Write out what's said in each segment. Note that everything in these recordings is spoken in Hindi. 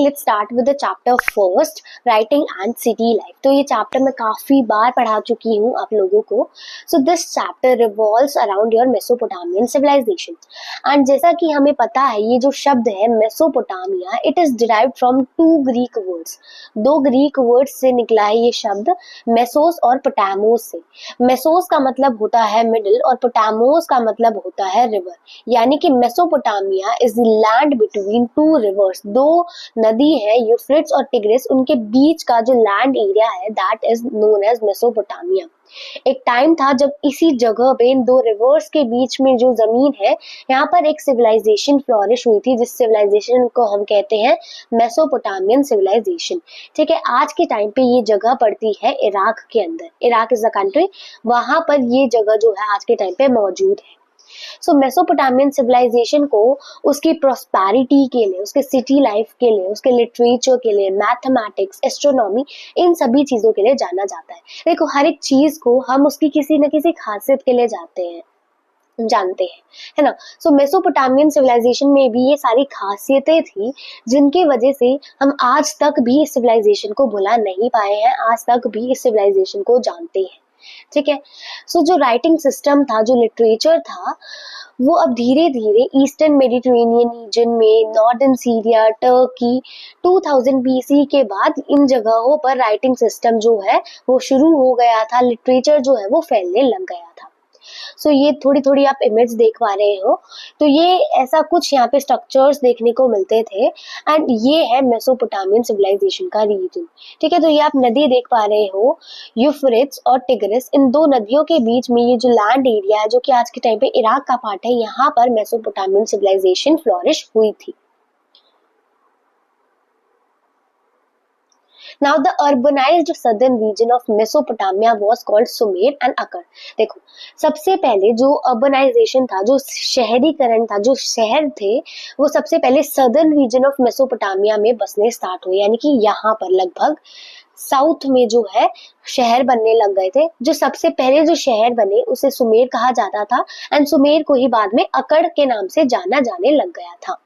Let's start with the chapter first, writing and city life. तो ये चैप्टर मैं काफी बार पढ़ा चुकी हूँ आप लोगों को। So this chapter revolves around your Mesopotamian civilisation. And जैसा कि हमें पता है, ये जो शब्द है Mesopotamia, it is derived from two Greek words. दो ग्रीक वर्ड्स से निकला है ये शब्द, मेसोस और पोटामोस से। मेसोस का मतलब होता है मिडिल और पोटामोस का मतलब होता है रिवर। यानी कि Mesopotamia is the land between two reverse. दो नदी है यूफ्रेट्स और टिग्रिस, उनके बीच का जो लैंड एरिया है that is known as Mesopotamia. एक टाइम था जब इसी जगह पे इन दो रिवर्स के बीच में जो जमीन है, यहाँ पर एक सिविलाइजेशन फ्लोरिश हुई थी, जिस सिविलाइजेशन को हम कहते हैं मेसोपोटामियन सिविलाइजेशन। ठीक है, आज के टाइम पे ये जगह पड़ती है इराक के अंदर। इराक इज द कंट्री, वहां पर ये जगह जो है आज के टाइम पे मौजूद है। सो मेसोपोटामियन सिविलाइजेशन को उसकी प्रोस्पेरिटी के लिए, उसके सिटी लाइफ के लिए, उसके लिटरेचर के लिए, मैथमेटिक्स, एस्ट्रोनॉमी, इन सभी चीजों के लिए जाना जाता है। देखो, हर एक चीज को हम उसकी किसी न किसी खासियत के लिए जानते हैं, है ना। सो मेसोपोटामियन सिविलाइजेशन में भी ये सारी खासियतें थी, जिनकी वजह से हम आज तक भी इस सिविलाइजेशन को भुला नहीं पाए हैं, आज तक भी इस सिविलाइजेशन को जानते हैं। ठीक है, सो जो राइटिंग सिस्टम था, जो लिटरेचर था, वो अब धीरे धीरे ईस्टर्न मेडिटेरेनियन रीजन में, नॉर्दर्न सीरिया, टर्की, 2000 बीसी के बाद इन जगहों पर राइटिंग सिस्टम जो है वो शुरू हो गया था, लिटरेचर जो है वो फैलने लग गया था। सो ये थोड़ी थोड़ी आप इमेज देख पा रहे हो, तो ये ऐसा कुछ यहाँ पे स्ट्रक्चर्स देखने को मिलते थे। एंड ये है मेसोपोटामियन सिविलाइजेशन का रीजन। ठीक है, तो ये आप नदी देख पा रहे हो, यूफ्रेट्स और टिग्रिस, इन दो नदियों के बीच में ये जो लैंड एरिया है, जो कि आज के टाइम पे इराक का पार्ट है, यहाँ पर मेसोपोटामियन सिविलाइजेशन फ्लोरिश हुई थी। Now the urbanized southern region of Mesopotamia was called Sumer and Akkad. देखो, सबसे पहले जो अर्बनाइजेशन था, जो शहरीकरण था, जो शहर थे, वो सबसे पहले सदर्न रीजन ऑफ मेसोपोटामिया में बसने स्टार्ट हुए। यानी कि यहाँ पर लगभग साउथ में जो है शहर बनने लग गए थे। जो सबसे पहले जो शहर बने उसे सुमेर कहा जाता था, एंड सुमेर को ही बाद में अकड़ के नाम से जाना जाने लग गया था।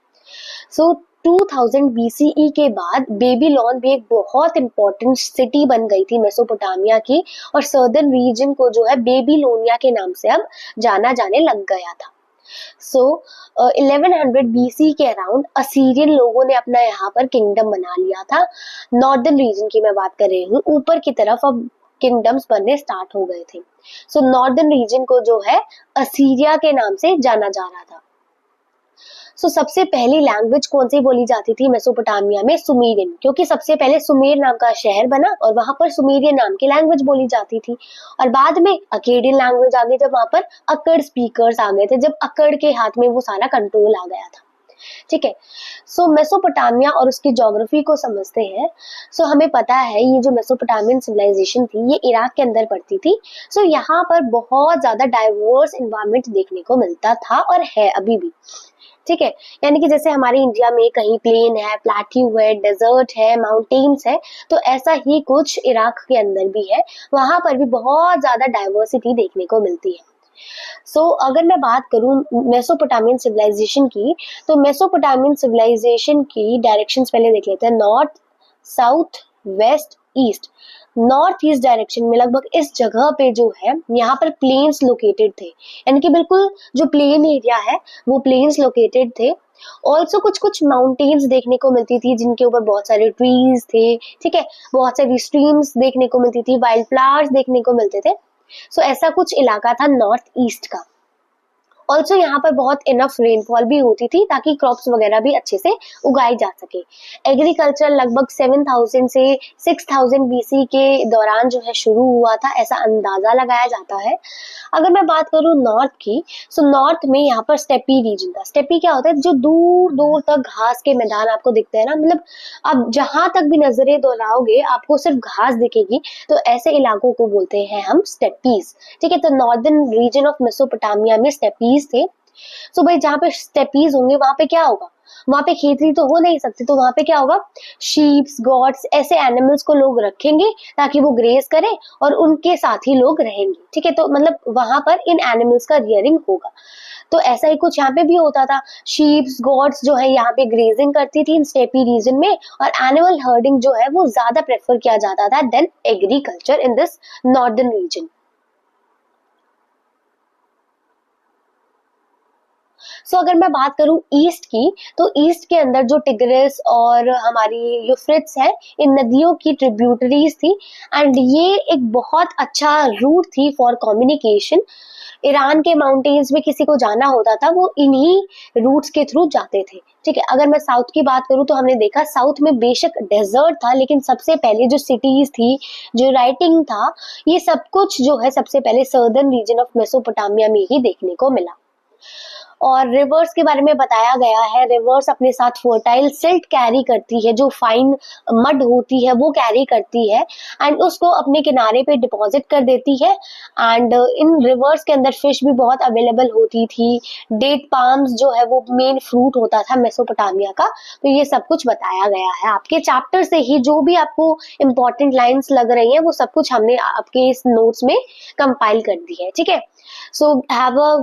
सो 2000 BCE के बाद बेबीलोन भी एक बहुत इंपॉर्टेंट सिटी बन गई थी मेसोपोटामिया की, और सदर्न रीजन को जो है बेबीलोनिया के नाम से अब जाना जाने लग गया था। सो 1100 BC के अराउंड असीरियन लोगों ने अपना यहाँ पर किंगडम बना लिया था। नॉर्दर्न रीजन की मैं बात कर रही हूँ, ऊपर की तरफ अब किंगडम्स बनने स्टार्ट हो गए थे। सो नॉर्दर्न रीजन को जो है असीरिया के नाम से जाना जा रहा था। सो सबसे पहली लैंग्वेज कौन सी बोली जाती थी मेसोपोटामिया में? सुमेरियन, क्योंकि सबसे पहले सुमेर नाम का शहर बना और वहां पर सुमेरियन नाम की लैंग्वेज बोली जाती थी। और बाद में अकेडियन लैंग्वेज आ गई, जब वहां पर अक्कड़ स्पीकर्स आ गए थे, जब अक्कड़ के हाथ में वो सारा कंट्रोल आ गया था। ठीक है, सो मेसोपोटामिया और उसकी ज्योग्राफी को समझते हैं। सो हमें पता है ये जो मेसोपोटामियन सिविलाइजेशन थी, ये इराक के अंदर पड़ती थी। सो यहाँ पर बहुत ज्यादा डाइवर्स एनवायरनमेंट देखने को मिलता था और है अभी भी। ठीक है, यानी कि जैसे हमारे इंडिया में कहीं प्लेन है, प्लेट्यू है, डेजर्ट है, माउंटेन्स है, तो ऐसा ही कुछ इराक के अंदर भी है। वहां पर भी बहुत ज्यादा डाइवर्सिटी देखने को मिलती है। सो अगर मैं बात करूं मेसोपोटामियन सिविलाइजेशन की, तो मेसोपोटामियन सिविलाइजेशन की डायरेक्शंस पहले देख लेते हैं। North, south, west, east. North east direction में लगभग इस जगह पे जो है, यहाँ पर प्लेन्स लोकेटेड थे, यानी कि बिल्कुल जो प्लेन एरिया है वो प्लेन्स लोकेटेड थे। ऑल्सो कुछ कुछ माउंटेन्स देखने को मिलती थी, जिनके ऊपर बहुत सारे ट्रीज थे। ठीक है, बहुत सारी स्ट्रीम्स देखने को मिलती थी, वाइल्ड फ्लावर्स देखने को मिलते थे। सो ऐसा कुछ इलाका था नॉर्थ ईस्ट का। ऑल्सो यहाँ पर बहुत इनफ रेनफॉल भी होती थी, ताकि क्रॉप्स वगैरह भी अच्छे से उगाई जा सके। एग्रीकल्चर लगभग 7000 से 6000 BC के दौरान जो है शुरू हुआ था, ऐसा अंदाजा लगाया जाता है। अगर मैं बात करूँ नॉर्थ की, सो नॉर्थ में यहाँ पर स्टेपी रीजन था। स्टेपी क्या होता है? जो दूर दूर तक घास के मैदान आपको दिखते हैं ना, मतलब आप जहां तक भी नजरें दौड़ाओगे आपको सिर्फ घास दिखेगी, तो ऐसे इलाकों को बोलते हैं हम स्टेपीज। ठीक है, तो नॉर्दर्न रीजन ऑफ मेसोपोटामिया में स्टेपीज थे। सो भाई, जहाँ पे स्टेपीज होंगे वहां पे क्या होगा? वहां पे खेती तो हो नहीं सकती, तो वहां पे क्या होगा, शीप्स, गॉट्स, ऐसे एनिमल्स को लोग रखेंगे ताकि वो ग्रेज करें और उनके साथ ही लोग रहेंगे। ठीक है, तो मतलब वहां पर इन एनिमल्स का रियरिंग होगा। तो ऐसा ही कुछ यहाँ पे भी होता था। शीप्स, गॉट्स जो है यहाँ पे ग्रेजिंग करती थी इन स्टेपी रीजन में, और एनिमल हर्डिंग जो है वो ज्यादा प्रेफर किया जाता था then agriculture in this northern region. So अगर मैं बात करूं ईस्ट की, तो ईस्ट के अंदर जो टिग्रिस और हमारी यूफ्रेट्स है, इन नदियों की ट्रिब्यूटरीज थी, एंड ये एक बहुत अच्छा रूट थी फॉर कम्युनिकेशन। ईरान के माउंटेन्स में किसी को जाना होता था, वो इन्हीं रूट्स के थ्रू जाते थे। ठीक है, अगर मैं साउथ की बात करूं तो हमने देखा साउथ में बेशक डेजर्ट था, लेकिन सबसे पहले जो सिटीज थी, जो राइटिंग था, ये सब कुछ जो है सबसे पहले सर्दर्न रीजन ऑफ मेसोपोटामिया में ही देखने को मिला। और रिवर्स के बारे में बताया गया है, रिवर्स अपने साथ फर्टाइल सिल्ट कैरी करती है, जो फाइन मड होती है वो कैरी करती है, एंड उसको अपने किनारे पे डिपॉजिट कर देती है। एंड इन रिवर्स के अंदर फिश भी बहुत अवेलेबल होती थी। डेट पाम्स जो है वो मेन फ्रूट होता था मेसोपोटामिया का। तो ये सब कुछ बताया गया है आपके चैप्टर से ही, जो भी आपको इम्पोर्टेंट लाइंस लग रही हैं वो सब कुछ हमने आपके इस नोट्स में कंपाइल कर दी है। ठीक है, so have a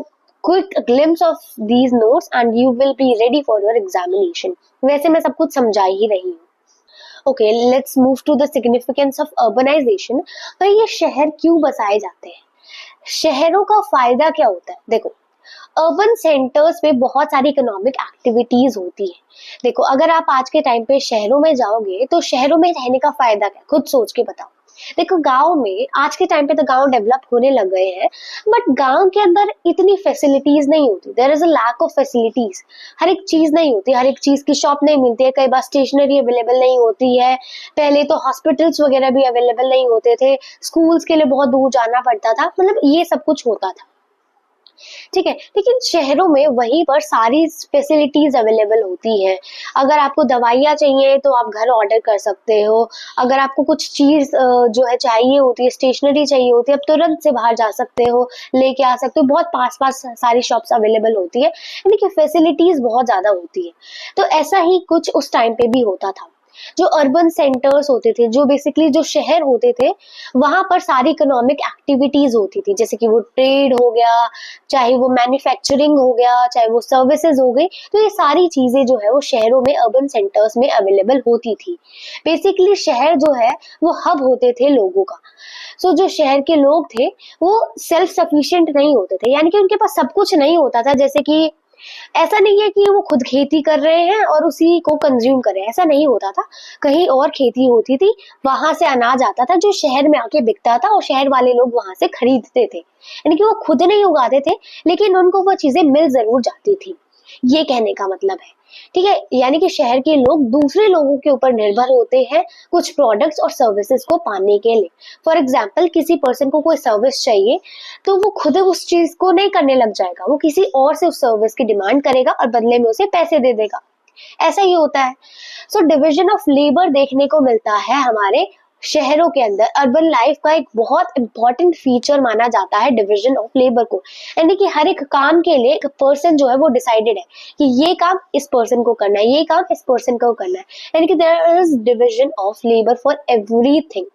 quick glimpse of these notes and you will be ready for your examination। वैसे मैं सब कुछ समझा ही रही हूँ। Okay, let's move to the significance of urbanisation. भाई ये शहर क्यों बसाए जाते हैं, शहरों का फायदा क्या होता है? देखो, अर्बन सेंटर्स पे बहुत सारी इकोनॉमिक एक्टिविटीज होती है। देखो, अगर आप आज के टाइम पे शहरों में जाओगे तो शहरों में रहने का फायदा क्या, खुद सोच के बताओ। देखो, गांव में आज के टाइम पे तो गांव डेवलप होने लग गए हैं, बट गांव के अंदर इतनी फैसिलिटीज नहीं होती। There is a lack of facilities. हर एक चीज नहीं होती, हर एक चीज की शॉप नहीं मिलती है, कई बार स्टेशनरी अवेलेबल नहीं होती है। पहले तो हॉस्पिटल्स वगैरह भी अवेलेबल नहीं होते थे, स्कूल्स के लिए बहुत दूर जाना पड़ता था, मतलब ये सब कुछ होता था। ठीक है, लेकिन शहरों में वहीं पर सारी फैसिलिटीज अवेलेबल होती हैं। अगर आपको दवाइयाँ चाहिए तो आप घर ऑर्डर कर सकते हो। अगर आपको कुछ चीज जो है चाहिए होती है, स्टेशनरी चाहिए होती है, आप तुरंत से बाहर जा सकते हो, लेके आ सकते हो। बहुत पास पास सारी शॉप्स अवेलेबल होती है, यानी कि फैसिलिटीज बहुत ज्यादा होती है। तो ऐसा ही कुछ उस टाइम पे भी होता था। जो अर्बन सेंटर्स होते थे, जो बेसिकली जो शहर होते थे, वहां पर सारी इकोनॉमिक एक्टिविटीज होती थी, जैसे कि वो ट्रेड हो गया, चाहे वो मैन्युफैक्चरिंग हो गया, चाहे वो सर्विसेज हो गई। तो ये सारी चीजें जो है वो शहरों में, अर्बन सेंटर्स में अवेलेबल होती थी। बेसिकली शहर जो है वो हब होते थे लोगों का। सो जो शहर के लोग थे वो सेल्फ सफिशिएंट नहीं होते थे, यानी कि उनके पास सब कुछ नहीं होता था। जैसे कि ऐसा नहीं है कि वो खुद खेती कर रहे हैं और उसी को कंज्यूम कर रहे हैं, ऐसा नहीं होता था। कहीं और खेती होती थी, वहां से अनाज आता था जो शहर में आके बिकता था, और शहर वाले लोग वहां से खरीदते थे। यानी कि वो खुद नहीं उगाते थे, लेकिन उनको वो चीजें मिल जरूर जाती थी। ये कहने का मतलब है। ठीक है, यानी कि शहर के लोग दूसरे लोगों के ऊपर निर्भर होते हैं कुछ प्रोडक्ट्स और सर्विसेज को पाने के लिए। फॉर एग्जाम्पल, किसी पर्सन को कोई सर्विस चाहिए तो वो खुद उस चीज को नहीं करने लग जाएगा, वो किसी और से उस सर्विस की डिमांड करेगा और बदले में उसे पैसे दे देगा। ऐसा ही होता है। सो डिविजन ऑफ लेबर देखने को मिलता है हमारे शहरों के अंदर। अर्बन लाइफ का एक बहुत इंपॉर्टेंट फीचर माना जाता है डिविजन ऑफ लेबर को, यानी कि हर एक काम के लिए एक पर्सन जो है वो डिसाइडेड है कि ये काम इस पर्सन को करना है, ये काम इस पर्सन को करना है, यानी कि there is division of labour for everything.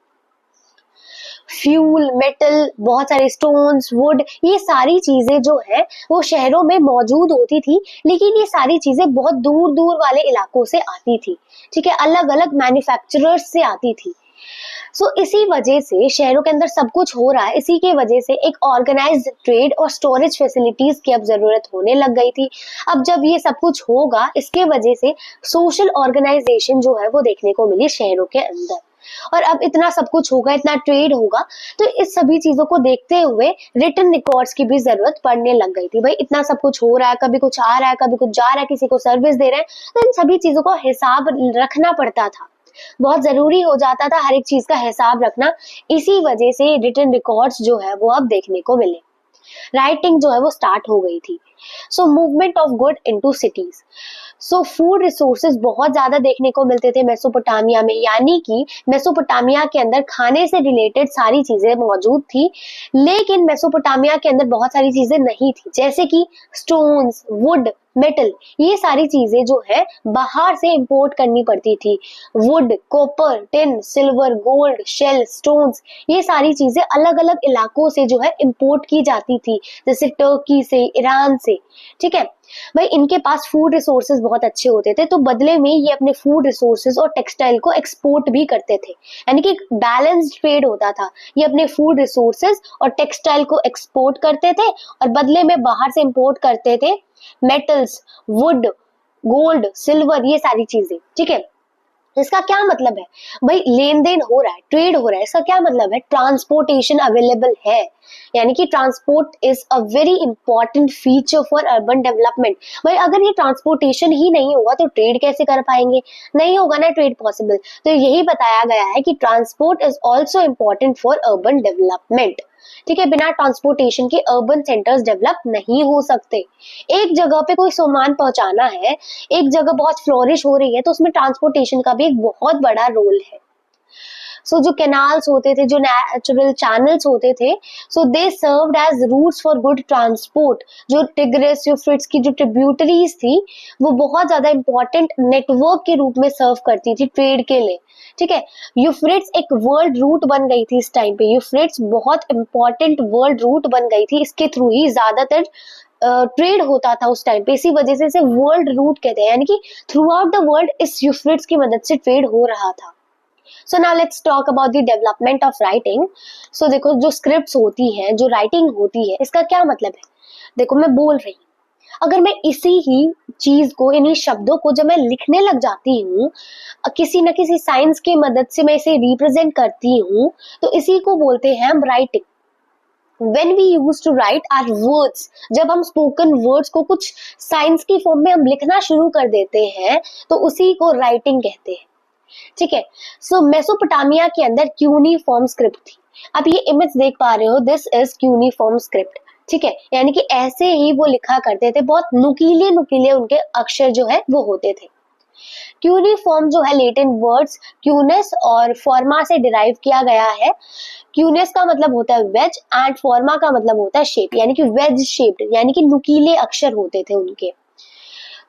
Fuel, metal, बहुत सारे स्टोन्स, वुड, ये सारी चीजें जो है वो शहरों में मौजूद होती थी, लेकिन ये सारी चीजें बहुत दूर दूर वाले इलाकों से आती थी। ठीक है, अलग अलग मैन्युफैक्चरर्स से आती थी। सो इसी वजह से शहरों के अंदर सब कुछ हो रहा है, इसी के वजह से एक ऑर्गेनाइज्ड ट्रेड और स्टोरेज फैसिलिटीज की अब जरूरत होने लग गई थी। अब जब ये सब कुछ होगा, इसके वजह से सोशल ऑर्गेनाइजेशन जो है वो देखने को मिली शहरों के अंदर। और अब इतना सब कुछ होगा, इतना ट्रेड होगा, तो इस सभी चीजों को देखते हुए रिटन रिकॉर्ड्स की भी जरूरत पड़ने लग गई थी। भाई इतना सब कुछ हो रहा है, कभी कुछ आ रहा है, कभी कुछ जा रहा है, किसी को सर्विस दे रहे हैं, तो इन सभी चीजों का हिसाब रखना पड़ता था। बहुत जरूरी हो जाता था हर एक चीज का हिसाब रखना। इसी वजह से रिटन रिकॉर्ड्स जो है वो अब देखने को मिले। राइटिंग जो है वो स्टार्ट हो गई थी। So movement of good into cities. So food resources बहुत ज्यादा देखने को मिलते थे मेसोपोटामिया में, यानी कि मेसोपोटामिया के अंदर खाने से रिलेटेड सारी चीजें मौजूद थी, लेकिन मेसोपोटामिया के अंदर बहुत सारी चीजें नहीं थी, जैसे कि स्टोन्स, वुड, मेटल, ये सारी चीजें जो है बाहर से इंपोर्ट करनी पड़ती थी। Wood, copper, tin, silver, gold, shell, stones, ये सारी चीजें अलग अलग इलाकों से जो है इंपोर्ट की जाती थी, जैसे टर्की से, ईरान से। ठीक है भाई, इनके पास फूड रिसोर्सेज बहुत अच्छे होते थे, तो बदले में ये अपने फूड रिसोर्सेज और टेक्सटाइल को एक्सपोर्ट भी करते थे, यानी कि बैलेंस्ड ट्रेड होता था। ये अपने फूड रिसोर्सेज और टेक्सटाइल को एक्सपोर्ट करते थे और बदले में बाहर से इंपोर्ट करते थे मेटल्स, वुड, गोल्ड, सिल्वर, ये सारी चीजें। ठीक है, इसका क्या मतलब है भाई, लेन देन हो रहा है, ट्रेड हो रहा है, इसका क्या मतलब है, ट्रांसपोर्टेशन अवेलेबल है, यानी कि transport is a very important feature for urban development. भाई अगर ये ट्रांसपोर्टेशन ही नहीं होगा तो ट्रेड कैसे कर पाएंगे, नहीं होगा ना ट्रेड पॉसिबल। तो यही बताया गया है कि transport is also important for urban development. ठीक है, बिना ट्रांसपोर्टेशन के अर्बन सेंटर्स डेवलप नहीं हो सकते। एक जगह पे कोई सामान पहुंचाना है, एक जगह बहुत फ्लोरिश हो रही है, तो उसमें ट्रांसपोर्टेशन का भी एक बहुत बड़ा रोल है। सो जो कैनाल्स होते थे, जो नेचुरल चैनल्स होते थे, so they served as routes for good transport. जो टिग्रिस, यूफ्रेट्स की जो ट्रिब्यूटरीज थी, वो बहुत ज्यादा इंपॉर्टेंट नेटवर्क के रूप में सर्व करती थी ट्रेड के लिए। ठीक है, यूफ्रेट्स एक वर्ल्ड रूट बन गई थी इस टाइम पे, यूफ्रेट्स बहुत इंपॉर्टेंट वर्ल्ड रूट बन गई थी, इसके थ्रू ही ज्यादातर ट्रेड होता था उस टाइम पे, इसी वजह से इसे वर्ल्ड रूट कहते हैं, यानी कि थ्रू आउट द वर्ल्ड इस यूफ्रेट्स की मदद से ट्रेड हो रहा था। So now let's talk about the development of writing. So देखो, जो स्क्रिप्ट्स होती हैं, जो राइटिंग होती है, इसका क्या मतलब है, देखो मैं बोल रही हूँ, अगर मैं इसी ही चीज को, इन्हीं शब्दों को जब मैं लिखने लग जाती हूँ, किसी न किसी साइंस की मदद से मैं इसे रिप्रेजेंट करती हूँ, तो इसी को बोलते हैं हम writing. When we used to write our words, जब हम स्पोकन वर्ड्स को कुछ साइंस की फॉर्म में हम लिखना शुरू कर देते हैं, तो उसी को राइटिंग कहते हैं। ठीक है, सो मेसोपोटामिया के अंदर क्यूनिफॉर्म स्क्रिप्ट थी। अब ये इमेज देख पा रहे हो, दिस इज क्यूनिफॉर्म स्क्रिप्ट। ठीक है, यानी कि ऐसे ही वो लिखा करते थे, बहुत नुकीले नुकीले उनके अक्षर जो है वो होते थे। क्यूनिफॉर्म जो है लैटिन वर्ड्स क्यूनस और फॉर्मा से डिराइव किया गया है। क्यूनस का मतलब होता है वेज एंड फॉर्मा का मतलब होता है शेप, यानी कि वेज शेप्ड, यानी कि नुकीले अक्षर होते थे उनके।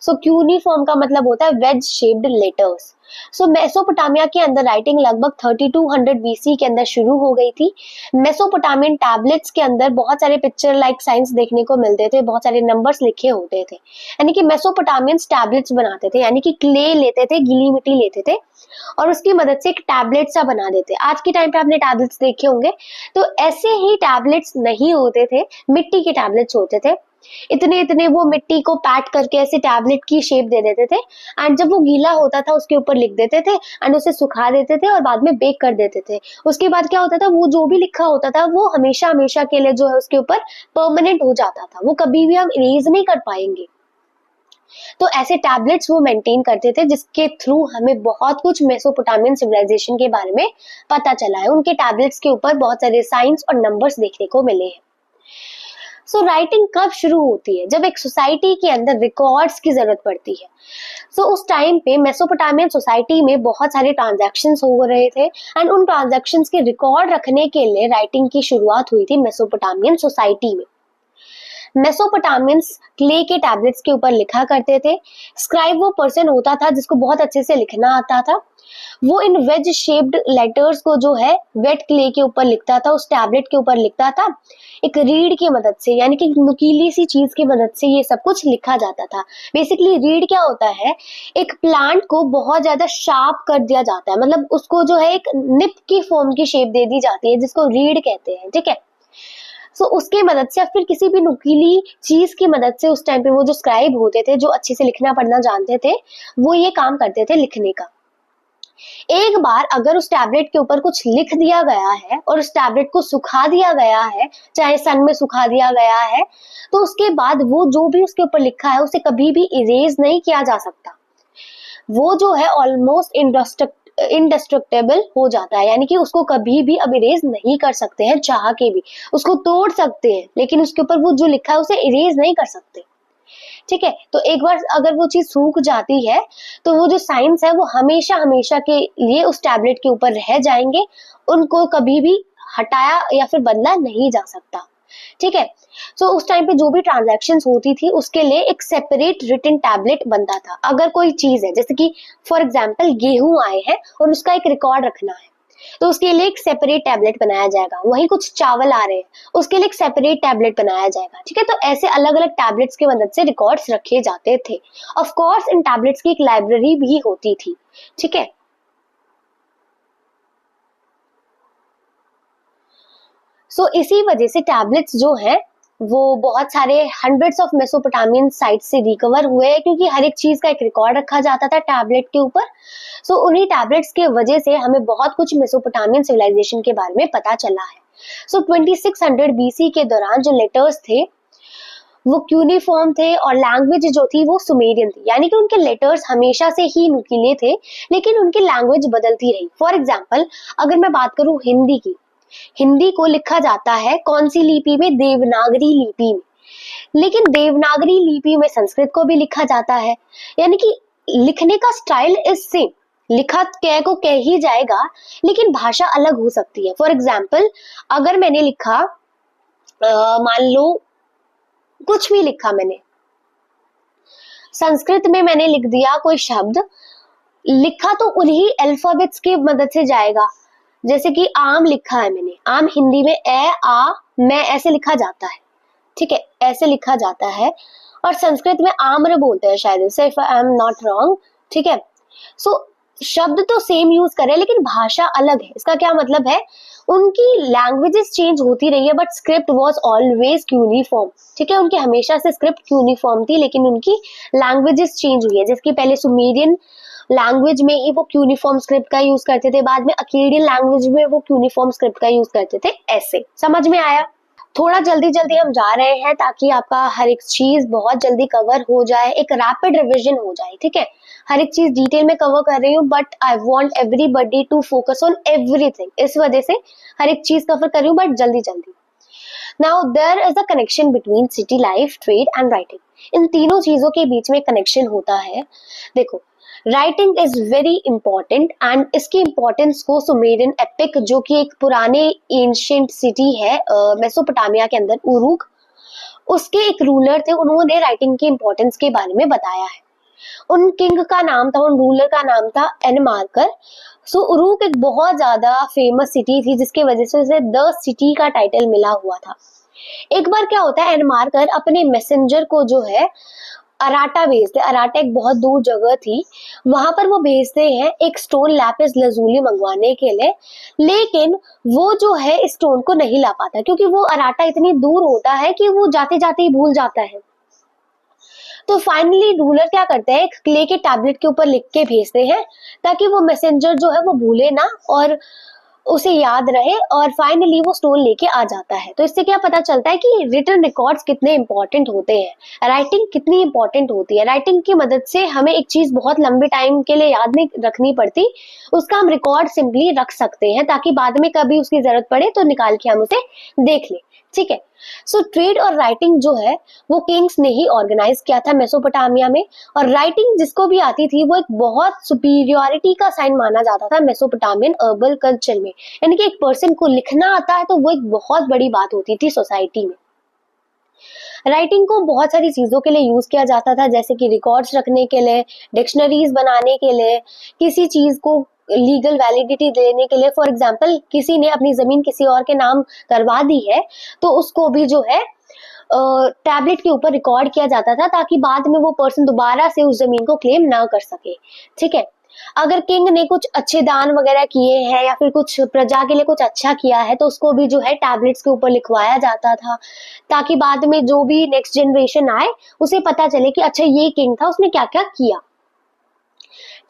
सो क्यूनिफॉर्म का मतलब होता है वेज शेप्ड लेटर्स। सो मेसोपोटामिया के अंदर राइटिंग लगभग 3200 बीसी के अंदर शुरू हो गई थी। मेसोपोटामियन टैबलेट्स के अंदर बहुत सारे पिक्चर लाइक साइंस देखने को मिलते थे, बहुत सारे नंबर्स लिखे होते थे, यानी कि मेसोपोटामियंस टैबलेट्स बनाते थे, यानी कि क्ले लेते थे, गीली मिट्टी लेते थे और उसकी मदद से एक टैबलेट सा बना देते। आज के टाइम पे आपने टैबलेट्स देखे होंगे, तो ऐसे ही टैबलेट्स नहीं होते थे, मिट्टी के टैबलेट्स होते थे। इतने इतने वो मिट्टी को पैट करके ऐसे टैबलेट की शेप दे देते थे एंड जब वो गीला होता था उसके ऊपर लिख देते थे एंड उसे सुखा देते थे और बाद में बेक कर देते थे। उसके बाद क्या होता था, वो जो भी लिखा होता था वो हमेशा हमेशा के लिए जो है उसके ऊपर परमानेंट हो जाता था, वो कभी भी हम इरेज नहीं कर पाएंगे। तो ऐसे टैबलेट्स वो मेंटेन करते थे, जिसके थ्रू हमें बहुत कुछ मेसोपोटामियन सिविलाइजेशन के बारे में पता चला है। उनके टैबलेट्स के ऊपर बहुत सारे साइंस और नंबर्स देखने को मिले हैं। सो राइटिंग कब शुरू होती है, जब एक सोसाइटी के अंदर रिकॉर्ड्स की जरूरत पड़ती है। सो उस टाइम पे मेसोपोटामियन सोसाइटी में बहुत सारे ट्रांजैक्शंस हो रहे थे एंड उन ट्रांजैक्शंस के रिकॉर्ड रखने के लिए राइटिंग की शुरुआत हुई थी मेसोपोटामियन सोसाइटी में। मेसोपोटामियंस क्ले के टैबलेट्स के ऊपर लिखा करते थे। स्क्राइब वो पर्सन होता था जिसको बहुत अच्छे से लिखना आता था, वो इन वेज शेप्ड लेटर्स को जो है वेट क्ले के ऊपर लिखता था, उस टैबलेट के ऊपर लिखता था एक रीड की मदद से, यानी कि नुकीली सी चीज की मदद से ये सब कुछ लिखा जाता था। बेसिकली रीड क्या होता है, एक प्लांट को बहुत ज्यादा शार्प कर दिया जाता है, मतलब उसको जो है एक निप की फॉर्म की शेप दे दी जाती है, जिसको रीड कहते हैं। ठीक है, सो उसके मदद से या फिर किसी भी नुकीली चीज की मदद से उस टाइम पे वो जो स्क्राइब होते थे, जो अच्छे से लिखना पढ़ना जानते थे, वो ये काम करते थे लिखने का। एक बार अगर उस टैबलेट के ऊपर कुछ लिख दिया गया है और उस टैबलेट को सुखा दिया गया है, चाहे सन में सुखा दिया गया है, तो उसके बाद वो जो भी उसके ऊपर लिखा है उसे कभी भी इरेज नहीं किया जा सकता। वो जो है ऑलमोस्ट इंडेस्ट्रक्टेबल हो जाता है, यानी कि उसको कभी भी अब इरेज नहीं कर सकते हैं, चाह के भी उसको तोड़ सकते हैं लेकिन उसके ऊपर वो जो लिखा है उसे इरेज नहीं कर सकते। ठीक है, तो एक बार अगर वो चीज सूख जाती है तो वो जो साइंस है वो हमेशा हमेशा के लिए उस टैबलेट के ऊपर रह जाएंगे, उनको कभी भी हटाया या फिर बदला नहीं जा सकता। ठीक है। सो उस टाइम पे जो भी ट्रांजैक्शंस होती थी उसके लिए एक सेपरेट रिटन टैबलेट बनता था। अगर कोई चीज है, जैसे कि फॉर एग्जाम्पल गेहूं आए हैं और उसका एक रिकॉर्ड रखना है, तो उसके लिए एक सेपरेट टैबलेट बनाया जाएगा। वही कुछ चावल आ रहे हैं, उसके लिए एक सेपरेट टैबलेट बनाया जाएगा। ठीक है, तो ऐसे अलग अलग टैबलेट्स की मदद से रिकॉर्ड्स रखे जाते थे। ऑफ कोर्स इन टैबलेट्स की एक लाइब्रेरी भी होती थी। ठीक है, सो इसी वजह से टैबलेट्स जो है वो बहुत सारे हंड्रेड्स ऑफ मेसोपोटामियन साइट से रिकवर हुए हैं, क्योंकि हर एक चीज का एक रिकॉर्ड रखा जाता था टैबलेट के ऊपर। सो उन्हीं टैबलेट्स के वजह से हमें बहुत कुछ मेसोपोटामियन सिविलाइजेशन के बारे में पता चला है। सो 2600 बीसी के दौरान जो लेटर्स थे वो क्यूनिफॉर्म थे और लैंग्वेज जो थी वो सुमेरियन थी, यानी कि उनके लेटर्स हमेशा से ही नुकीले थे, लेकिन उनकी लैंग्वेज बदलती रही। फॉर एग्जाम्पल अगर मैं बात करूं हिंदी की, हिंदी को लिखा जाता है कौन सी लिपि में? देवनागरी लिपि में। लेकिन देवनागरी लिपि में संस्कृत को भी लिखा जाता है, यानी कि लिखने का स्टाइल इज सेम, लिखा कह को कह ही जाएगा, लेकिन भाषा अलग हो सकती है। फॉर एग्जाम्पल अगर मैंने लिखा मान लो कुछ भी लिखा मैंने, संस्कृत में मैंने लिख दिया कोई शब्द, लिखा तो उन्हीं अल्फाबेट्स की मदद से जाएगा। जैसे कि आम लिखा है मैंने, आम हिंदी में ए आ मैं ऐसे लिखा जाता है। ठीक है, ऐसे लिखा जाता है, और संस्कृत में आम्र बोलते हैं शायद से, if I am not wrong. ठीक है, सो शब्द तो सेम यूज कर रहे हैं लेकिन भाषा अलग है। इसका क्या मतलब है? उनकी लैंग्वेजेस चेंज होती रही है but script was always uniform. ठीक है, उनकी हमेशा से स्क्रिप्ट यूनिफॉर्म थी, लेकिन उनकी लैंग्वेजेस चेंज हुई है। जिसकी पहले सुमेरियन लैंग्वेज में ही वो क्यूनिफॉर्म स्क्रिप्ट का यूज करते थे, बाद में अकेडियन लैंग्वेज में वो क्यूनिफॉर्म स्क्रिप्ट का यूज करते थे। ऐसे समझ में आया? थोड़ा जल्दी जल्दी हम जा रहे हैं ताकि आपका हर एक चीज बहुत जल्दी कवर हो जाए, एक रैपिड रिवीजन हो जाए। ठीक है, हर एक चीज डिटेल में कवर कर रही हूँ but I want everybody to focus on everything, इस वजह से हर एक चीज कवर कर रही हूँ बट जल्दी जल्दी। Now there is a connection between city life, trade and writing. इन तीनों चीजों के बीच में कनेक्शन होता है। देखो, writing is very important and इसकी इंपॉर्टेंस को सुमेरियन एपिक, जो कि एक पुराने एंशिएंट सिटी है मेसोपोटामिया के अंदर, उरुक, उसके एक रूलर थे, उन्होंने राइटिंग की इंपॉर्टेंस के बारे में बताया है। उन किंग का नाम था, उन रूलर का नाम था एनमार्कर। सो उरुक एक बहुत ज्यादा फेमस सिटी थी, जिसके वजह से उसे द सिटी का टाइटल मिला हुआ था। एक बार क्या होता है, एनमार्कर अपने मैसेंजर को जो है अराटा भेजते। अराटा एक बहुत दूर जगह थी, वहां पर वो भेजते हैं एक स्टोन लैपिस लजूली मंगवाने के लिए, लेकिन वो जो है इस स्टोन को नहीं ला पाता, क्योंकि वो अराटा इतनी दूर होता है कि वो जाते जाते ही भूल जाता है। तो फाइनली रूलर क्या करते हैं, एक क्ले के टैबलेट के ऊपर लिख के भेजते हैं ताकि वो मैसेंजर जो है वो भूले ना और उसे याद रहे, और फाइनली वो स्टोन लेके आ जाता है। तो इससे क्या पता चलता है कि रिटन रिकॉर्ड्स कितने इंपॉर्टेंट होते हैं, राइटिंग कितनी इंपॉर्टेंट होती है। राइटिंग की मदद से हमें एक चीज बहुत लंबे टाइम के लिए याद नहीं रखनी पड़ती, उसका हम रिकॉर्ड सिंपली रख सकते हैं ताकि बाद में कभी उसकी जरूरत पड़े तो निकाल के हम उसे देख लें। ठीक है, सो ट्रेड और राइटिंग जो है वो किंग्स ने ही ऑर्गेनाइज किया था मेसोपोटामिया में, और राइटिंग जिसको भी आती थी वो एक बहुत सुपीरियरिटी का साइन माना जाता था मेसोपोटामियन अर्बन कल्चर में। यानी कि एक पर्सन को लिखना आता है तो वो एक बहुत बड़ी बात होती थी सोसाइटी में। राइटिंग को बहुत सारी चीजों के लिए यूज किया जाता था, जैसे कि रिकॉर्ड्स रखने के लिए, डिक्शनरीज बनाने के लिए, किसी चीज को लीगल वैलिडिटी देने के लिए। फॉर एग्जाम्पल किसी ने अपनी जमीन किसी और के नाम करवा दी है तो उसको भी जो है टैबलेट के ऊपर रिकॉर्ड किया जाता था ताकि बाद में वो पर्सन दोबारा से उस जमीन को क्लेम ना कर सके। ठीक है, अगर किंग ने कुछ अच्छे दान वगैरह किए हैं या फिर कुछ प्रजा के लिए कुछ अच्छा किया है तो उसको भी जो है टैबलेट्स के ऊपर लिखवाया जाता था, ताकि बाद में जो भी नेक्स्ट जनरेशन आए उसे पता चले कि अच्छा ये किंग था, उसने क्या क्या किया।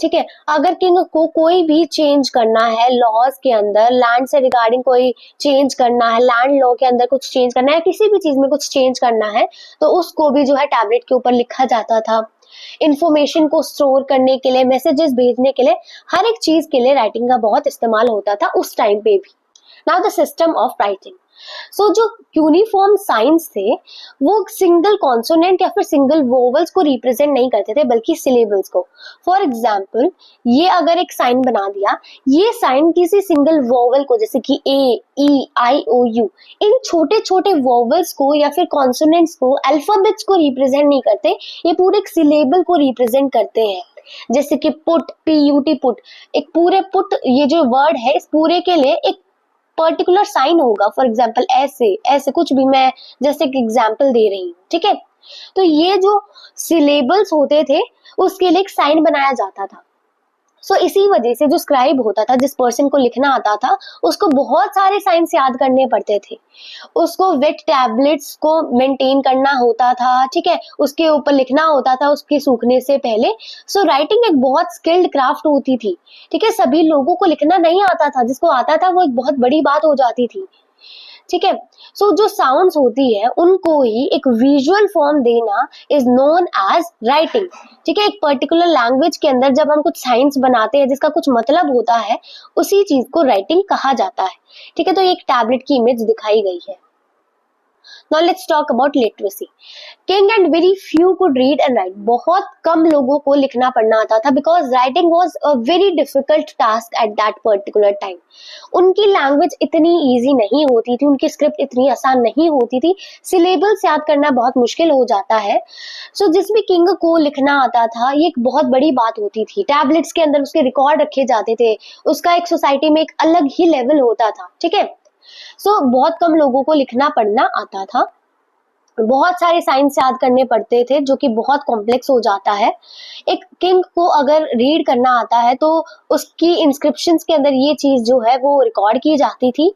ठीक है, अगर किंग को कोई भी चेंज करना है लॉज के अंदर, लैंड से रिगार्डिंग कोई चेंज करना है, लैंड लॉ के अंदर कुछ चेंज करना है, किसी भी चीज में कुछ चेंज करना है तो उसको भी जो है टैबलेट के ऊपर लिखा जाता था। इंफॉर्मेशन को स्टोर करने के लिए, मैसेजेस भेजने के लिए, हर एक चीज के लिए राइटिंग का बहुत इस्तेमाल होता था उस टाइम पे भी। Now the system of writing. So जो यूनिफॉर्म साइंस थे वो सिंगल कॉन्सोनेंट या फिर सिंगल वोवल्स को रिप्रेजेंट नहीं करते थे बल्कि सिलेबल्स को। फॉर एग्जाम्पल, ये अगर एक साइन बना दिया, ये साइन किसी सिंगल वोवल को, जैसे कि ए, ई, आई, ओ, यू, इन छोटे छोटे वोवल्स को या फिर कॉन्सोनेंट्स को, अल्फाबेट्स को रिप्रेजेंट नहीं करते, ये पूरे एक सिलेबल को रिप्रेजेंट करते हैं। जैसे कि पुट, PUT, पुट, एक पूरे पुट, ये जो वर्ड है इस पूरे के लिए एक पर्टिकुलर साइन होगा। फॉर एग्जाम्पल ऐसे ऐसे कुछ भी, मैं जैसे एक एग्जाम्पल दे रही हूँ, ठीक है। तो ये जो सिलेबल्स होते थे उसके लिए एक साइन बनाया जाता था। सो इसी वजह से जो स्क्राइब होता था, जिस पर्सन को लिखना आता था, उसको बहुत सारे साइंस याद करने पड़ते थे। उसको वेट टैबलेट्स को मेंटेन करना होता था, ठीक है, उसके ऊपर लिखना होता था उसके सूखने से पहले। सो राइटिंग एक बहुत स्किल्ड क्राफ्ट होती थी, ठीक है। सभी लोगों को लिखना नहीं आता था, जिसको आता था वो एक बहुत बड़ी बात हो जाती थी, ठीक है। सो जो साउंड्स होती है उनको ही एक विजुअल फॉर्म देना इज नोन एज राइटिंग, ठीक है। एक पर्टिकुलर लैंग्वेज के अंदर जब हम कुछ साइंस बनाते हैं जिसका कुछ मतलब होता है, उसी चीज को राइटिंग कहा जाता है, ठीक है। तो एक टैबलेट की इमेज दिखाई गई है। Now let's talk about literacy. King and very few could read and write. बहुत कम लोगों को लिखना पढ़ना आता था because writing was a very difficult task at that particular time. उनकी लैंग्वेज इतनी इजी नहीं होती थी, उनकी स्क्रिप्ट इतनी आसान नहीं होती थी, सिलेबल्स याद करना बहुत मुश्किल हो जाता है। सो जिस भी किंग को लिखना आता था ये एक बहुत बड़ी बात होती थी। टैबलेट्स के अंदर उसके रिकॉर्ड रखे जाते थे, उसका एक सोसाइटी में एक अलग ही लेवल होता था, ठीक है। सो बहुत कम लोगों को लिखना पढ़ना आता था, बहुत सारे साइंस याद करने पड़ते थे जो कि बहुत कॉम्प्लेक्स हो जाता है। एक किंग को अगर रीड करना आता है तो उसकी इंस्क्रिप्शंस के अंदर ये चीज जो है वो रिकॉर्ड की जाती थी।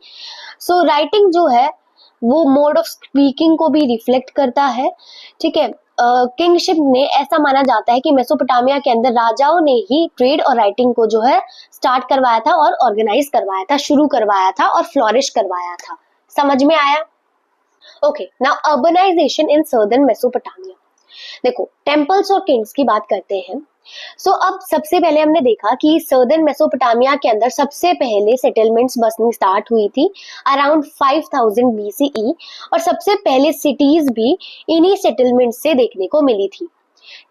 सो राइटिंग जो है वो मोड ऑफ स्पीकिंग को भी रिफ्लेक्ट करता है, ठीक है। किंगशिप ने ऐसा माना जाता है कि मेसोपोटामिया के अंदर राजाओं ने ही ट्रेड और राइटिंग को जो है स्टार्ट करवाया था और ऑर्गेनाइज करवाया था, शुरू करवाया था और फ्लोरिश करवाया था। समझ में आया? ओके, नाउ अर्बनाइजेशन इन सर्दर्न मेसोपोटामिया। देखो, टेम्पल्स और किंग्स की बात करते हैं। अब सबसे पहले हमने देखा कि सर्दर्न मेसोपोटामिया के अंदर सबसे पहले सेटलमेंट्स बसनी स्टार्ट हुई थी अराउंड 5000 BCE, और सबसे पहले सिटीज भी इन्हीं सेटलमेंट से देखने को मिली थी,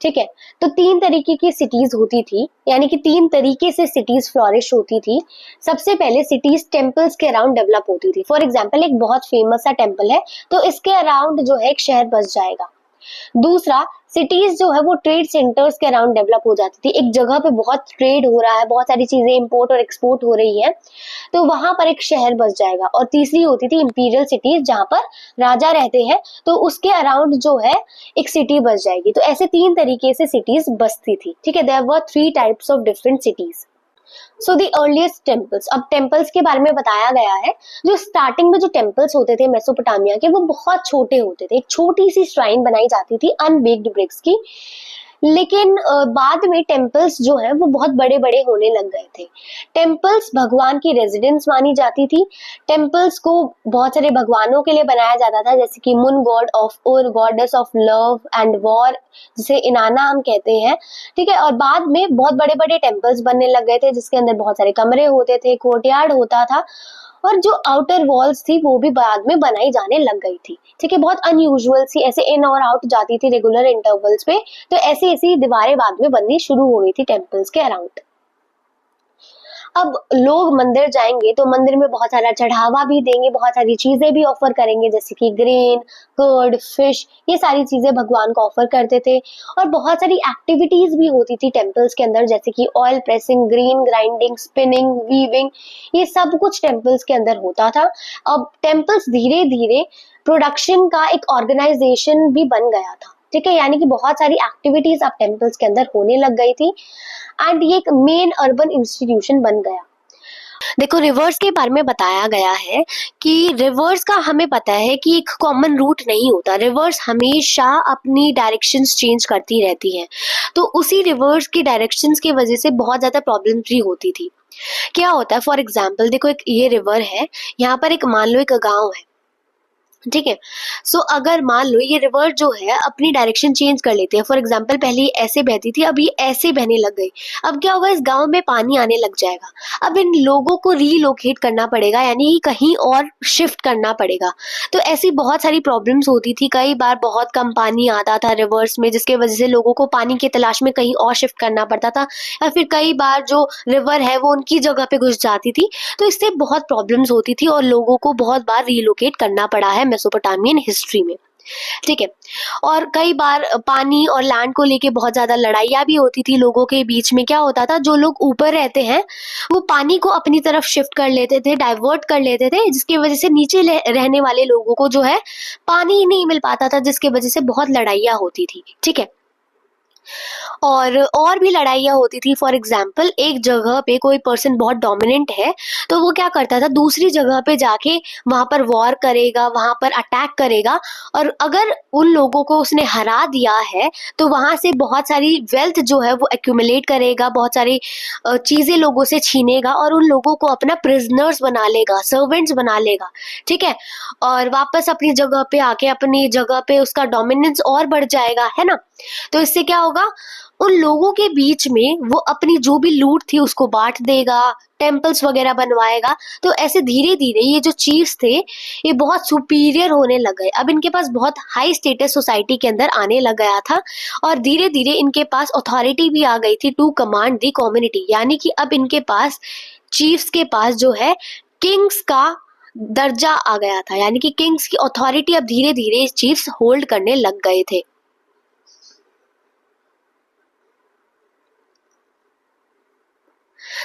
ठीक है। तो 3 तरीके की सिटीज होती थी, यानी कि 3 तरीके से सिटीज फ्लोरिश होती थी। सबसे पहले सिटीज टेम्पल्स के अराउंड डेवलप होती थी। फॉर एग्जाम्पल, एक बहुत फेमस सा टेम्पल है तो इसके अराउंड जो है एक शहर बस जाएगा। दूसरा, सिटीज जो है वो ट्रेड सेंटर्स के अराउंड डेवलप हो जाती थी। एक जगह पे बहुत ट्रेड हो रहा है, बहुत सारी चीजें इंपोर्ट और एक्सपोर्ट हो रही है, तो वहां पर एक शहर बस जाएगा। और तीसरी होती थी इंपीरियल सिटीज, जहां पर राजा रहते हैं, तो उसके अराउंड जो है एक सिटी बस जाएगी। तो ऐसे 3 तरीके से सिटीज बसती थी, ठीक है। There were 3 types of different cities. So the earliest temples, अब टेम्पल्स के बारे में बताया गया है। जो स्टार्टिंग में जो टेम्पल्स होते थे मेसोपोटामिया के, वो बहुत छोटे होते थे। एक छोटी सी श्राइन बनाई जाती थी अनबेक्ड ब्रिक्स की, लेकिन बाद में टेम्पल्स जो है वो बहुत बड़े बड़े होने लग गए थे। टेम्पल्स भगवान की रेजिडेंस मानी जाती थी। टेम्पल्स को बहुत सारे भगवानों के लिए बनाया जाता था, जैसे कि मुन गॉड ऑफ और goddess of love and war, जिसे इनाना हम कहते हैं, ठीक है। और बाद में बहुत बड़े बड़े टेम्पल्स बनने लग गए थे, जिसके अंदर बहुत सारे कमरे होते थे, कोर्टयार्ड होता था, और जो आउटर वॉल्स थी वो भी बाद में बनाई जाने लग गई थी, ठीक है। बहुत अनयूजुअल सी ऐसे इन और आउट जाती थी रेगुलर इंटरवल्स पे, तो ऐसी ऐसी दीवारें बाद में बननी शुरू हो गई थी टेम्पल्स के अराउंड। अब लोग मंदिर जाएंगे तो मंदिर में बहुत सारा चढ़ावा भी देंगे, बहुत सारी चीजें भी ऑफर करेंगे, जैसे कि ग्रेन, कर्ड, फिश, ये सारी चीजें भगवान को ऑफर करते थे। और बहुत सारी एक्टिविटीज भी होती थी टेम्पल्स के अंदर, जैसे कि oil pressing, grain grinding, spinning, weaving, ये सब कुछ टेम्पल्स के अंदर होता था। अब टेम्पल्स धीरे धीरे प्रोडक्शन का एक ऑर्गेनाइजेशन भी बन गया था, ठीक है। यानी कि बहुत सारी एक्टिविटीज अब टेम्पल्स के अंदर होने लग गई थी, एंड ये एक मेन अर्बन इंस्टीट्यूशन बन गया। देखो, रिवर्स के बारे में बताया गया है कि रिवर्स का हमें पता है कि एक कॉमन रूट नहीं होता। रिवर्स हमेशा अपनी डायरेक्शंस चेंज करती रहती हैं, तो उसी रिवर्स की डायरेक्शंस की वजह से बहुत ज्यादा प्रॉब्लम भी होती थी। क्या होता है, फॉर एग्जाम्पल देखो, एक ये रिवर है, यहाँ पर एक मान लो एक गाँव है, ठीक है। सो अगर मान लो ये रिवर जो है अपनी डायरेक्शन चेंज कर लेते हैं, फॉर एग्जाम्पल पहले ये ऐसे बहती थी, अब ये ऐसे बहने लग गई। अब क्या होगा, इस गांव में पानी आने लग जाएगा। अब इन लोगों को रीलोकेट करना पड़ेगा, यानी कि कहीं और शिफ्ट करना पड़ेगा। तो ऐसी बहुत सारी प्रॉब्लम्स होती थी, कई बार बहुत कम पानी आता था रिवर्स में, जिसके वजह से लोगों को पानी की तलाश में कहीं और शिफ्ट करना पड़ता था, या फिर कई बार जो रिवर है वो उनकी जगह पे घुस जाती थी। तो इससे बहुत प्रॉब्लम्स होती थी और लोगों को बहुत बार रीलोकेट करना पड़ा है मेसोपोटामियन हिस्ट्री में। ठीक है। और कई बार पानी और लैंड को लेके बहुत ज्यादा लड़ाइयाँ भी होती थी लोगों के बीच में। क्या होता था, जो लोग ऊपर रहते हैं वो पानी को अपनी तरफ शिफ्ट कर लेते थे, डाइवर्ट कर लेते थे, जिसकी वजह से नीचे रहने वाले लोगों को जो है पानी ही नहीं मिल पाता था, जिसकी वजह से बहुत लड़ाइयाँ होती थी। ठीक है। और भी लड़ाइयाँ होती थी। फॉर एग्जाम्पल एक जगह पे कोई पर्सन बहुत डोमिनेंट है, तो वो क्या करता था, दूसरी जगह पे जाके वहां पर वॉर करेगा, वहां पर अटैक करेगा, और अगर उन लोगों को उसने हरा दिया है तो वहां से बहुत सारी वेल्थ जो है वो एक्यूमुलेट करेगा, बहुत सारी चीजें लोगों से छीनेगा और उन लोगों को अपना प्रिजनर्स बना लेगा, सर्वेंट्स बना लेगा। ठीक है। और वापस अपनी जगह पे आके अपनी जगह पे उसका डोमिनेंस और बढ़ जाएगा, है ना। तो इससे क्या होगा, उन लोगों के बीच में वो अपनी जो भी लूट थी उसको बांट देगा, टेम्पल्स वगैरह बनवाएगा। तो ऐसे धीरे धीरे ये जो चीफ्स थे ये बहुत सुपीरियर होने लग गए। अब इनके पास बहुत हाई स्टेटस सोसाइटी के अंदर आने लग गया था और धीरे धीरे इनके पास अथॉरिटी भी आ गई थी टू कमांड दी कम्युनिटी, यानी कि अब इनके पास चीफ्स के पास जो है किंग्स का दर्जा आ गया था, यानी कि किंग्स की अथॉरिटी अब धीरे धीरे चीफ्स होल्ड करने लग गए थे।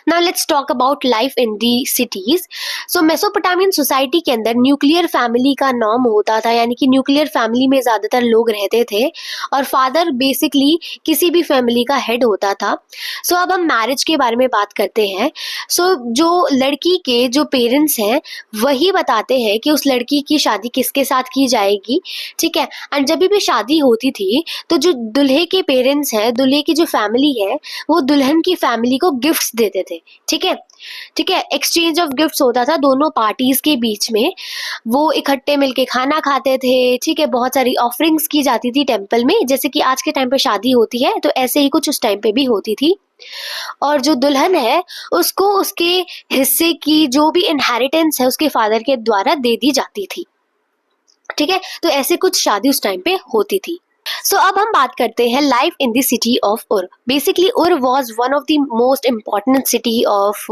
Now let's talk about life in the cities. So Mesopotamian society के अंदर न्यूक्लियर फैमिली का नॉर्म होता था, यानी कि न्यूक्लियर फैमिली में ज्यादातर लोग रहते थे और फादर बेसिकली किसी भी फैमिली का हेड होता था। सो अब हम मैरिज के बारे में बात करते हैं। सो जो लड़की के जो पेरेंट्स हैं वही बताते हैं कि उस लड़की की शादी किसके साथ की जाएगी। ठीक है। एंड जब भी शादी होती थी तो जो दुल्हे के पेरेंट्स हैं, दुल्हे की जो फैमिली है, वो दुल्हन की फैमिली को गिफ्ट्स देते थे। ठीक है। ठीक है। एक्सचेंज ऑफ गिफ्ट्स होता था दोनों पार्टीज के बीच में, वो इकट्ठे मिलके खाना खाते थे। ठीक है। बहुत सारी ऑफरिंग्स की जाती थी टेम्पल में, जैसे कि आज के टाइम पे शादी होती है तो ऐसे ही कुछ उस टाइम पे भी होती थी। और जो दुल्हन है उसको उसके हिस्से की जो भी इनहेरिटेंस है उसके फादर के द्वारा दे दी जाती थी। ठीक है। तो ऐसे कुछ शादी उस टाइम पे होती थी। सो अब हम बात करते हैं life in the city of उर। बेसिकली उर was one of the most important city of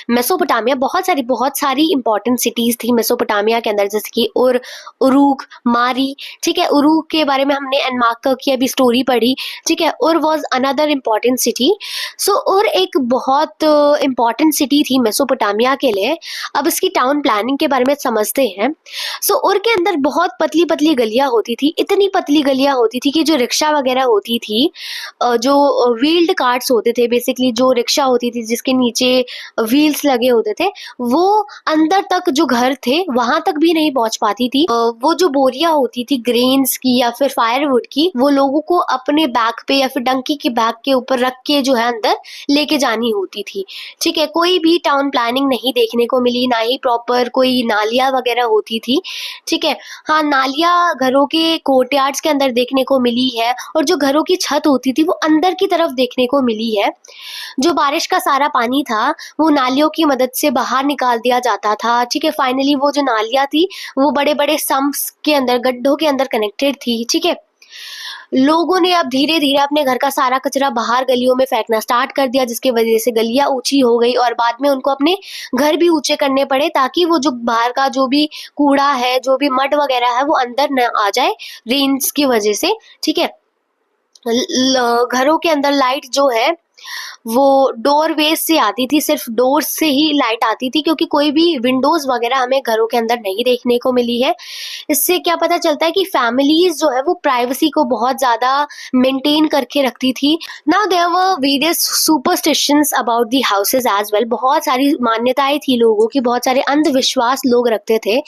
Mesopotamia. बहुत सारी इंपॉर्टेंट सिटीज थी मेसोपोटामिया के अंदर, जैसे कि उर, उरूक, मारी। ठीक है। उरूक के बारे में हमने एनमार्का की अभी स्टोरी पढ़ी। ठीक है। उर वाज अनदर इम्पॉर्टेंट सिटी। सो उर एक बहुत इम्पॉर्टेंट सिटी थी मेसोपोटामिया के लिए। अब इसकी टाउन प्लानिंग के बारे में समझते हैं। सो उर के अंदर बहुत पतली पतली गलियां होती थी, इतनी पतली गलियां होती थी कि जो रिक्शा वगैरह होती थी, जो व्हील्ड कार्ट्स होते थे, बेसिकली जो रिक्शा होती थी जिसके नीचे व्हील्स लगे होते थे, वो अंदर तक जो घर थे वहां तक भी नहीं पहुंच पाती थी। वो जो बोरियां होती थी ग्रेन्स की या फिर फायरवुड की, वो लोगों को अपने बैक पे या फिर डंकी के बैक के ऊपर रख के जो है अंदर लेके जानी होती थी। ठीक है। कोई भी टाउन प्लानिंग नहीं देखने को मिली, ना ही प्रॉपर कोई नालियां वगैरह होती थी। ठीक है। हाँ, नालियां घरों के कोर्टयार्ड्स के अंदर देखने को मिली है और जो घरों की छत होती थी वो अंदर की तरफ देखने को मिली है। जो बारिश का सारा पानी था वो नालियों की मदद से बाहर निकाल दिया जाता था। ठीक है। फाइनली वो जो नालियां थी वो बड़े बड़े सम्प्स के अंदर, गड्ढों के अंदर कनेक्टेड थी। ठीक है। लोगों ने अब धीरे धीरे अपने घर का सारा कचरा बाहर गलियों में फेंकना स्टार्ट कर दिया, जिसकी वजह से गलियां ऊंची हो गई और बाद में उनको अपने घर भी ऊंचे करने पड़े ताकि वो जो बाहर का जो भी कूड़ा है, जो भी मड वगैरह है, वो अंदर न आ जाए रेन्स की वजह से। ठीक है। घरों के अंदर लाइट जो है वो डोरवेज से आती थी, सिर्फ डोर से ही लाइट आती थी, क्योंकि कोई भी विंडोज वगैरह हमें घरों के अंदर नहीं देखने को मिली है। इससे क्या पता चलता है कि फैमिलीज जो है वो प्राइवेसी को बहुत ज्यादा मेंटेन करके रखती थी। Now there were various superstitions about the houses as well. बहुत सारी मान्यताएं थी लोगों की, बहुत सारे अंधविश्वास लोग रखते थे।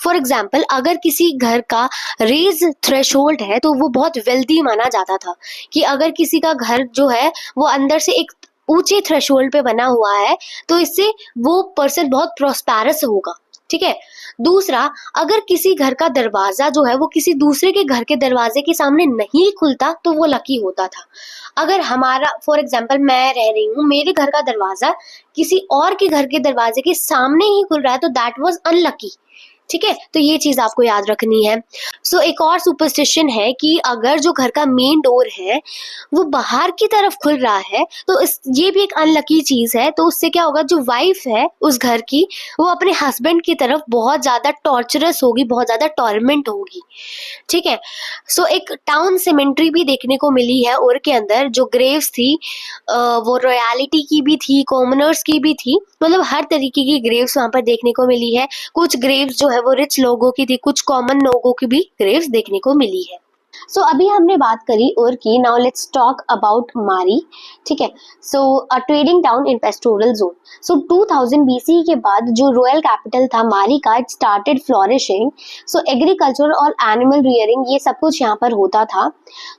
फॉर एग्जाम्पल अगर किसी घर का रेज थ्रेशोल्ड है तो वो बहुत वेल्दी माना जाता था, कि अगर किसी का घर जो है वो अंदर से एक ऊंचे थ्रेशोल्ड पे बना हुआ है तो इससे वो पर्सन बहुत प्रोस्पेरस होगा। ठीक है। दूसरा, अगर किसी घर का दरवाजा जो है वो किसी दूसरे के घर के दरवाजे के सामने नहीं खुलता तो वो लकी होता था। अगर हमारा फॉर एग्जाम्पल मैं रह रही हूँ, मेरे घर का दरवाजा किसी और के घर के दरवाजे के सामने ही खुल रहा है तो दैट वाज अनलकी। ठीक है, तो ये चीज आपको याद रखनी है। सो एक और सुपरस्टिशन है कि अगर जो घर का मेन डोर है वो बाहर की तरफ खुल रहा है तो ये भी एक अनलकी चीज है। तो उससे क्या होगा, जो वाइफ है उस घर की वो अपने हस्बैंड की तरफ बहुत ज्यादा टॉर्चरस होगी, बहुत ज्यादा टॉर्मेंट होगी। ठीक है। सो एक टाउन सिमेंट्री भी देखने को मिली है और के अंदर जो ग्रेव्स थी वो रॉयलिटी की भी थी, कॉमनर्स की भी थी, मतलब हर तरीके की ग्रेव्स वहां पर देखने को मिली है। कुछ ग्रेव्स जो है वो रिच लोगों की थी, कुछ कॉमन लोगों की भी ग्रेव्स देखने को मिली है। सो अभी हमने बात करी और की, now let's talk about Mari. ठीक है। So a trading town in pastoral zone. So 2000 BC के बाद जो रॉयल कैपिटल था मारी का, it started flourishing. So agriculture और एनिमल रियरिंग ये सब कुछ यहाँ पर होता था।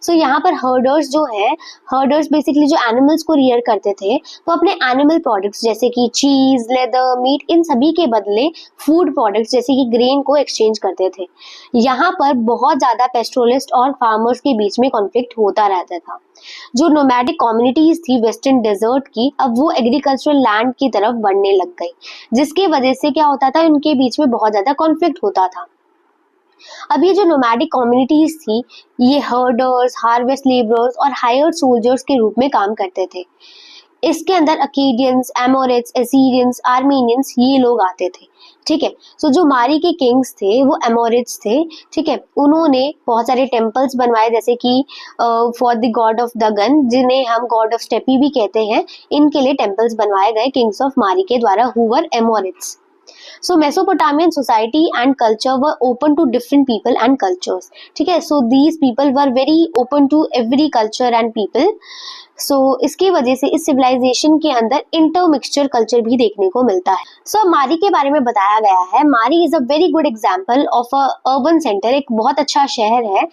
सो यहाँ पर हर्डर्स जो है, हर्डर्स बेसिकली जो एनिमल्स को रियर करते थे वो अपने एनिमल प्रोडक्ट्स जैसे कि चीज, लेदर, मीट, इन सभी के बदले फूड प्रोडक्ट्स जैसे कि ग्रेन को एक्सचेंज करते थे। यहाँ पर बहुत ज्यादा पेस्टोरलिस्ट और फार्मर्स के बीच में कॉन्फ्लिक्ट होता रहता था। जो नोमैडिक कम्युनिटीज थी वेस्टर्न डेजर्ट की, अब वो एग्रीकल्चरल लैंड की तरफ बढ़ने लग गई, जिसके वजह से क्या होता था, उनके बीच में बहुत ज्यादा कॉन्फ्लिक्ट होता था। अब ये जो नोमैडिक कम्युनिटीज थी, ये हर्डर्स, हार्वेस्ट लेबरर्स और हायर्ड सोल्जर्स के रूप में काम करते थे। इसके अंदर अकेडियंस, एमोरिट्स, एसीरियंस, आर्मीनियंस ये लोग आते थे। ठीक है। सो जो मारी के किंग्स थे वो एमोरिट्स थे। ठीक है। उन्होंने बहुत सारे टेम्पल्स बनवाए जैसे कि for the God of the gun, जिन्हें हम गॉड ऑफ स्टेपी भी कहते हैं, इनके लिए टेम्पल्स बनवाए गए किंग्स ऑफ मारी के द्वारा, who were Amorites. So Mesopotamian society and culture were open to different people and cultures. ठीक है। So these people were very open to every culture and people. So इसकी वजह से इस सिविलाइजेशन के अंदर इंटरमिक्सचर कल्चर भी देखने को मिलता है। So मारी के बारे में बताया गया है, मारी is a very good example of a urban centre, एक बहुत अच्छा शहर है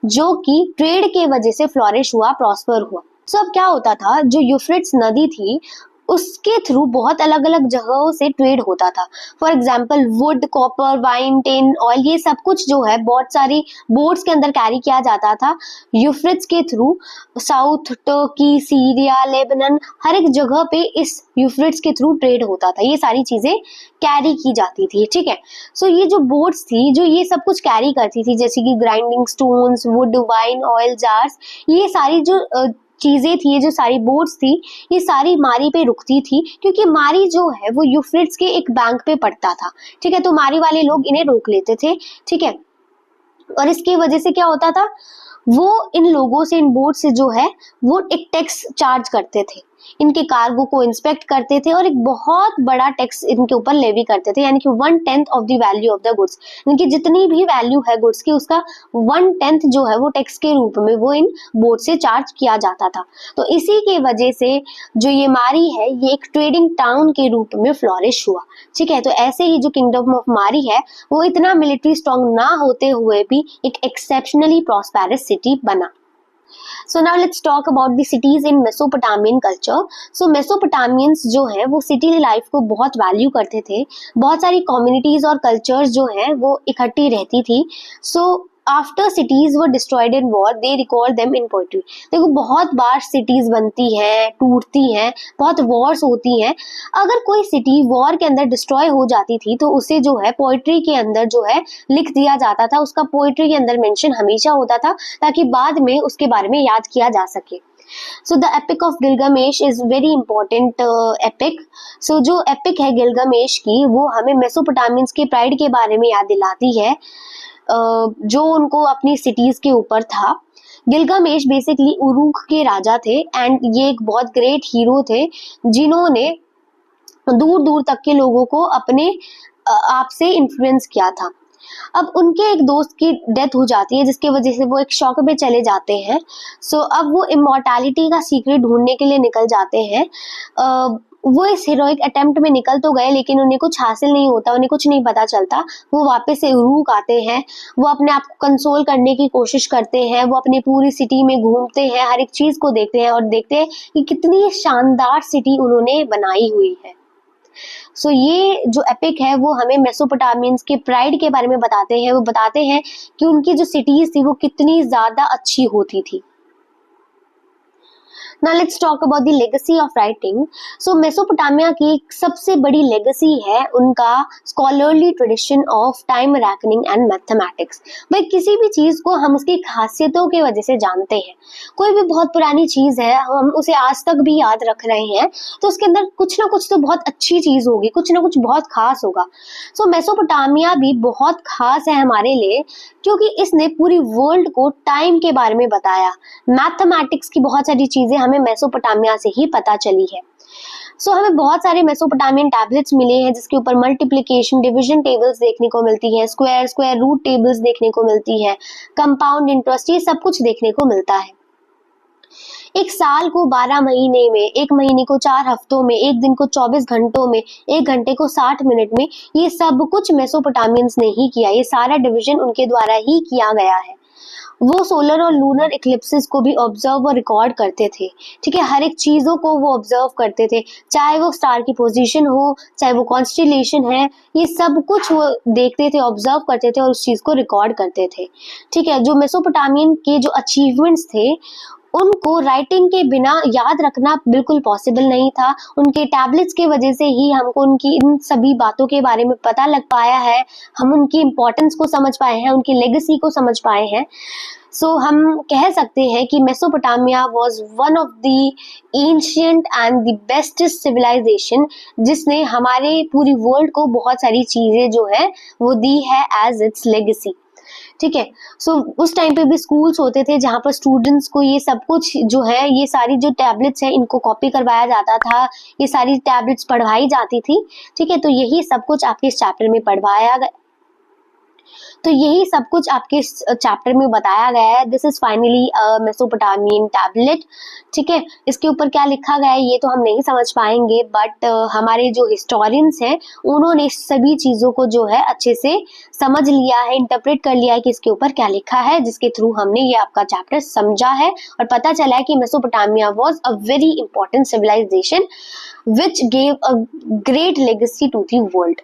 जो कि ट्रेड के वजह से फ्लोरिश हुआ, प्रॉस्पर हुआ। So अब क्या होता था, जो यूफ्रेट्स नदी थी उसके थ्रू बहुत अलग अलग जगहों से ट्रेड होता था। For example would, copper, wine, tin, oil, ये सब कुछ जो है बहुत सारी बोट्स के अंदर कैरी किया जाता था यूफ्रेट्स के through. South, Turkey, Syria, Lebanon, हर एक जगह पे इस यूफ्रेट्स के थ्रू ट्रेड होता था, ये सारी चीजें कैरी की जाती थी। ठीक है। सो ये जो बोट्स थी जो ये सब कुछ कैरी करती थी जैसे कि grinding stones, would, wine, oil jars, ये सारी जो चीजें थी, ये जो सारी बोट्स थी, ये सारी मारी पे रुकती थी, क्योंकि मारी जो है वो यूफ्रेट्स के एक बैंक पे पड़ता था। ठीक है। तो मारी वाले लोग इन्हें रोक लेते थे। ठीक है। और इसकी वजह से क्या होता था, वो इन लोगों से, इन बोट से जो है वो एक टैक्स चार्ज करते थे, इनके कार्गो को इंस्पेक्ट करते थे और एक बहुत बड़ा टैक्स इनके ऊपर लेवी करते थे, यानी कि 1/10 of the value of the goods, इनकी जितनी भी वैल्यू है गुड्स की उसका 1/10 जो है वो टैक्स के रूप में वो इन बोट से चार्ज किया जाता था। तो इसी के वजह से जो ये मारी है ये एक ट्रेडिंग टाउन के रूप में फ्लोरिश हुआ। ठीक है। तो ऐसे ही जो किंगडम ऑफ मारी है वो इतना मिलिट्री स्ट्रॉन्ग ना होते हुए भी एक एक्सेप्शनली प्रॉस्पेरस सिटी बना। So now let's talk about the cities in Mesopotamian culture. So Mesopotamians जो है वो सिटी लाइफ को बहुत वैल्यू करते थे, बहुत सारी कम्युनिटीज और कल्चर्स जो है वो इकट्ठी रहती थी। So after cities were destroyed in war they record them in poetry. देखो बहुत बार सिटीज बनती हैं, टूटती हैं, बहुत वॉर्स होती हैं। अगर कोई सिटी वॉर के अंदर डिस्ट्रॉय हो जाती थी तो उसे जो है पोएट्री के अंदर जो है लिख दिया जाता था, उसका पोएट्री के अंदर मेंशन हमेशा होता था ताकि बाद में उसके बारे में याद किया जा सके। So the epic of Gilgamesh is very important epic. So जो epic है गिलगामेश की वो हमें मेसोपोटामियंस के प्राइड के बारे में याद दिलाती है जो उनको अपनी सिटीज के ऊपर था। गिलगामेश बेसिकली उरूख के राजा थे एंड ये एक बहुत ग्रेट हीरो थे जिन्होंने दूर दूर तक के लोगों को अपने आप से इन्फ्लुएंस किया था। अब उनके एक दोस्त की डेथ हो जाती है जिसकी वजह से वो एक शॉक में चले जाते हैं। सो अब वो इमॉर्टैलिटी का सीक्रेट ढूंढने के लिए निकल जाते हैं। वो इस हीरोइक अटेम्प्ट में निकल तो गए लेकिन उन्हें कुछ हासिल नहीं होता, उन्हें कुछ नहीं पता चलता। वो वापस से उरूक आते हैं, वो अपने आप को कंसोल करने की कोशिश करते हैं, वो अपनी पूरी सिटी में घूमते हैं, हर एक चीज को देखते हैं और देखते हैं कि कितनी शानदार सिटी उन्होंने बनाई हुई है। सो ये जो एपिक है वो हमें मेसोपोटामियंस के प्राइड के बारे में बताते हैं। वो बताते हैं कि उनकी जो सिटीज थी वो कितनी ज्यादा अच्छी होती थी। Now let's talk about the legacy of writing. So Mesopotamia की एक सबसे बड़ी लेगेसी है उनका scholarly tradition of time reckoning and mathematics. भाई किसी भी चीज को हम उसकी खासियतों की वजह से जानते हैं। कोई भी बहुत पुरानी चीज है, हम उसे आज तक भी याद रख रहे हैं, तो उसके अंदर कुछ ना कुछ तो बहुत अच्छी चीज होगी, कुछ ना कुछ बहुत खास होगा। सो मेसोपोटामिया भी बहुत खास है हमारे लिए, क्योंकि इसने पूरी वर्ल्ड को टाइम के बारे में बताया। मैथमेटिक्स की बहुत सारी चीजें हमें मेसोपोटामिया से ही पता चली है। सो हमें बहुत सारे मेसोपोटामियन टैबलेट्स मिले हैं जिसके ऊपर मल्टीप्लिकेशन, डिवीजन टेबल्स देखने को मिलती है, स्क्वायर रूट टेबल्स देखने को मिलती है, कंपाउंड इंटरेस्ट, ये सब कुछ देखने को मिलता है। एक साल को 12 महीने में, एक महीने को 4 हफ्तों में, एक दिन को 24 घंटों में, एक घंटे को 60 मिनट में, ये सब कुछ मेसोपोटामियंस ने ही किया। ये सारा डिवीजन उनके द्वारा ही किया गया है। वो सोलर और लूनर इक्लिप्सेस को भी ऑब्जर्व और रिकॉर्ड करते थे। ठीक है, हर एक चीजों को वो ऑब्जर्व करते थे, चाहे वो स्टार की पोजीशन हो, चाहे वो कॉन्स्टिलेशन है, ये सब कुछ वो देखते थे, ऑब्जर्व करते थे और उस चीज को रिकॉर्ड करते थे। ठीक है, जो मेसोपोटामियन के जो अचीवमेंट्स थे उनको राइटिंग के बिना याद रखना बिल्कुल पॉसिबल नहीं था। उनके टैबलेट्स की वजह से ही हमको उनकी इन सभी बातों के बारे में पता लग पाया है, हम उनकी इम्पोर्टेंस को समझ पाए हैं, उनकी लेगेसी को समझ पाए हैं। सो हम कह सकते हैं कि Mesopotamia was one of the ancient and the bestest civilisation, जिसने हमारे पूरी वर्ल्ड को बहुत सारी चीजें जो है वो दी है एज इट्स लेगेसी। ठीक है, सो उस टाइम पे भी स्कूल्स होते थे जहाँ पर स्टूडेंट्स को ये सब कुछ जो है, ये सारी जो टैबलेट्स है इनको कॉपी करवाया जाता था, ये सारी टैबलेट्स पढ़वाई जाती थी। ठीक है, तो यही सब कुछ आपके इस चैप्टर में पढ़वाया गया, तो यही सब कुछ आपके इस चैप्टर में बताया गया है। This is finally Mesopotamian tablet. ठीक है, इसके ऊपर क्या लिखा गया है ये तो हम नहीं समझ पाएंगे, बट हमारे जो हिस्टोरियंस हैं उन्होंने सभी चीजों को जो है अच्छे से समझ लिया है, इंटरप्रेट कर लिया है कि इसके ऊपर क्या लिखा है, जिसके थ्रू हमने ये आपका चैप्टर समझा है और पता चला है कि Mesopotamia was a very important civilisation which gave a great legacy to the world.